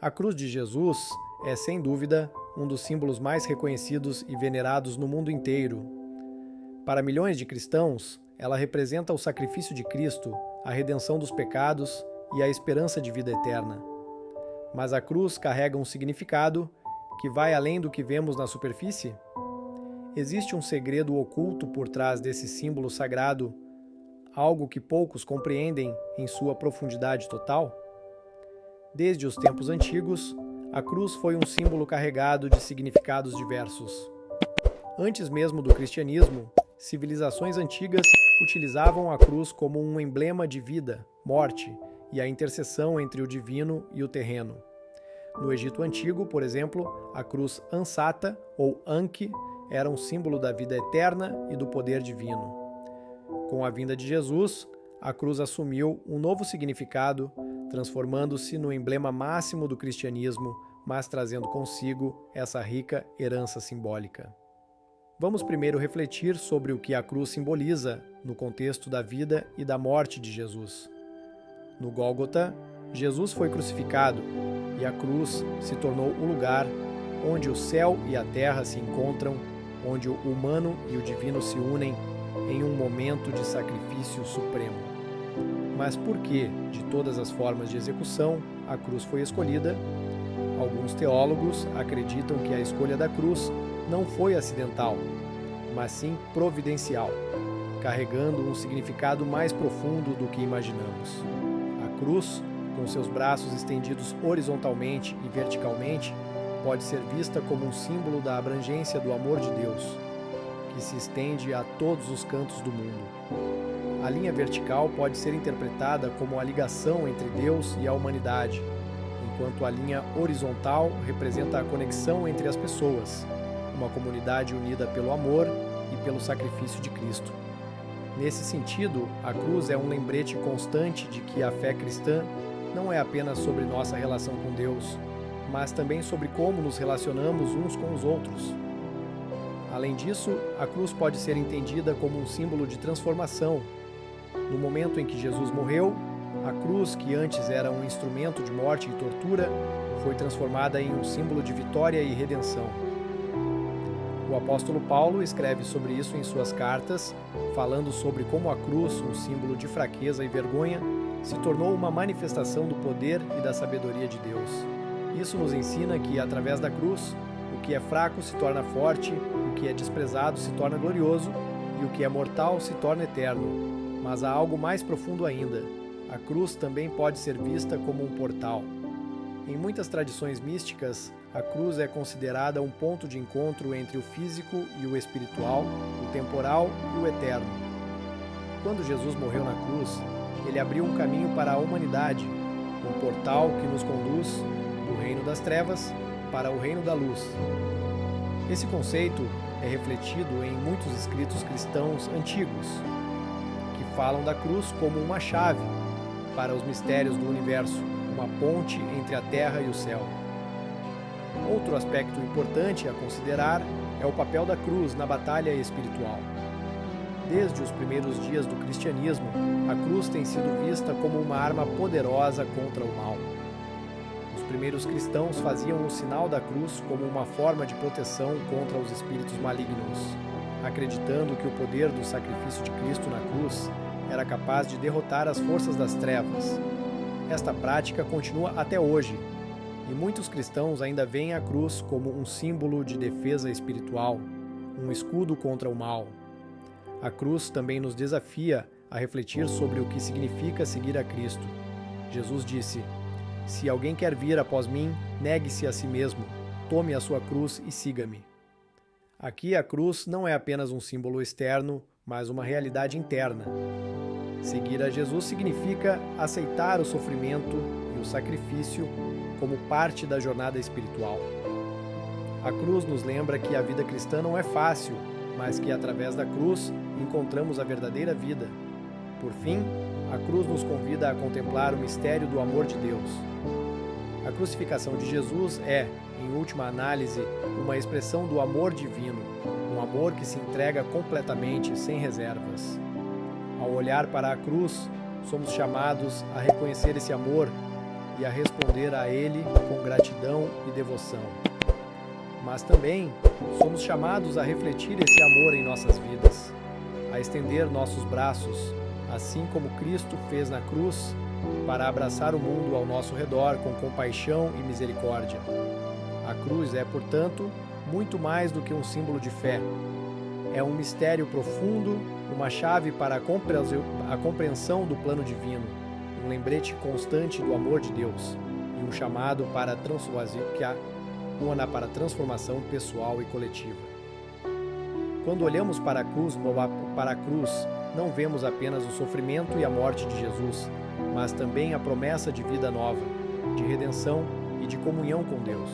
A cruz de Jesus é, sem dúvida, um dos símbolos mais reconhecidos e venerados no mundo inteiro. Para milhões de cristãos, ela representa o sacrifício de Cristo, a redenção dos pecados e a esperança de vida eterna. Mas a cruz carrega um significado que vai além do que vemos na superfície? Existe um segredo oculto por trás desse símbolo sagrado, algo que poucos compreendem em sua profundidade total? Desde os tempos antigos, a cruz foi um símbolo carregado de significados diversos. Antes mesmo do cristianismo, civilizações antigas utilizavam a cruz como um emblema de vida, morte e a interseção entre o divino e o terreno. No Egito Antigo, por exemplo, a cruz Ansata, ou Anki, era um símbolo da vida eterna e do poder divino. Com a vinda de Jesus, a cruz assumiu um novo significado, transformando-se no emblema máximo do cristianismo, mas trazendo consigo essa rica herança simbólica. Vamos primeiro refletir sobre o que a cruz simboliza no contexto da vida e da morte de Jesus. No Gólgota, Jesus foi crucificado e a cruz se tornou o lugar onde o céu e a terra se encontram, onde o humano e o divino se unem em um momento de sacrifício supremo. Mas por que, de todas as formas de execução, a cruz foi escolhida? Alguns teólogos acreditam que a escolha da cruz não foi acidental, mas sim providencial, carregando um significado mais profundo do que imaginamos. A cruz, com seus braços estendidos horizontalmente e verticalmente, pode ser vista como um símbolo da abrangência do amor de Deus, que se estende a todos os cantos do mundo. A linha vertical pode ser interpretada como a ligação entre Deus e a humanidade, enquanto a linha horizontal representa a conexão entre as pessoas, uma comunidade unida pelo amor e pelo sacrifício de Cristo. Nesse sentido, a cruz é um lembrete constante de que a fé cristã não é apenas sobre nossa relação com Deus, mas também sobre como nos relacionamos uns com os outros. Além disso, a cruz pode ser entendida como um símbolo de transformação. No momento em que Jesus morreu, a cruz, que antes era um instrumento de morte e tortura, foi transformada em um símbolo de vitória e redenção. O apóstolo Paulo escreve sobre isso em suas cartas, falando sobre como a cruz, um símbolo de fraqueza e vergonha, se tornou uma manifestação do poder e da sabedoria de Deus. Isso nos ensina que, através da cruz, o que é fraco se torna forte, o que é desprezado se torna glorioso e o que é mortal se torna eterno. Mas há algo mais profundo ainda. A cruz também pode ser vista como um portal. Em muitas tradições místicas, a cruz é considerada um ponto de encontro entre o físico e o espiritual, o temporal e o eterno. Quando Jesus morreu na cruz, ele abriu um caminho para a humanidade, um portal que nos conduz do reino das trevas para o reino da luz. Esse conceito é refletido em muitos escritos cristãos antigos, que falam da cruz como uma chave para os mistérios do universo, uma ponte entre a terra e o céu. Outro aspecto importante a considerar é o papel da cruz na batalha espiritual. Desde os primeiros dias do cristianismo, a cruz tem sido vista como uma arma poderosa contra o mal. Os primeiros cristãos faziam o sinal da cruz como uma forma de proteção contra os espíritos malignos, acreditando que o poder do sacrifício de Cristo na cruz era capaz de derrotar as forças das trevas. Esta prática continua até hoje, e muitos cristãos ainda veem a cruz como um símbolo de defesa espiritual, um escudo contra o mal. A cruz também nos desafia a refletir sobre o que significa seguir a Cristo. Jesus disse: "Se alguém quer vir após mim, negue-se a si mesmo, tome a sua cruz e siga-me." Aqui a cruz não é apenas um símbolo externo, mas uma realidade interna. Seguir a Jesus significa aceitar o sofrimento e o sacrifício como parte da jornada espiritual. A cruz nos lembra que a vida cristã não é fácil, mas que através da cruz encontramos a verdadeira vida. Por fim, a cruz nos convida a contemplar o mistério do amor de Deus. A crucificação de Jesus é, em última análise, uma expressão do amor divino, um amor que se entrega completamente, sem reservas. Ao olhar para a cruz, somos chamados a reconhecer esse amor e a responder a Ele com gratidão e devoção. Mas também somos chamados a refletir esse amor em nossas vidas, a estender nossos braços, assim como Cristo fez na cruz, para abraçar o mundo ao nosso redor com compaixão e misericórdia. A cruz é, portanto, muito mais do que um símbolo de fé. É um mistério profundo, uma chave para a compreensão do plano divino, um lembrete constante do amor de Deus e um chamado para a transformação pessoal e coletiva. Quando olhamos para a cruz, não vemos apenas o sofrimento e a morte de Jesus, mas também a promessa de vida nova, de redenção e de comunhão com Deus.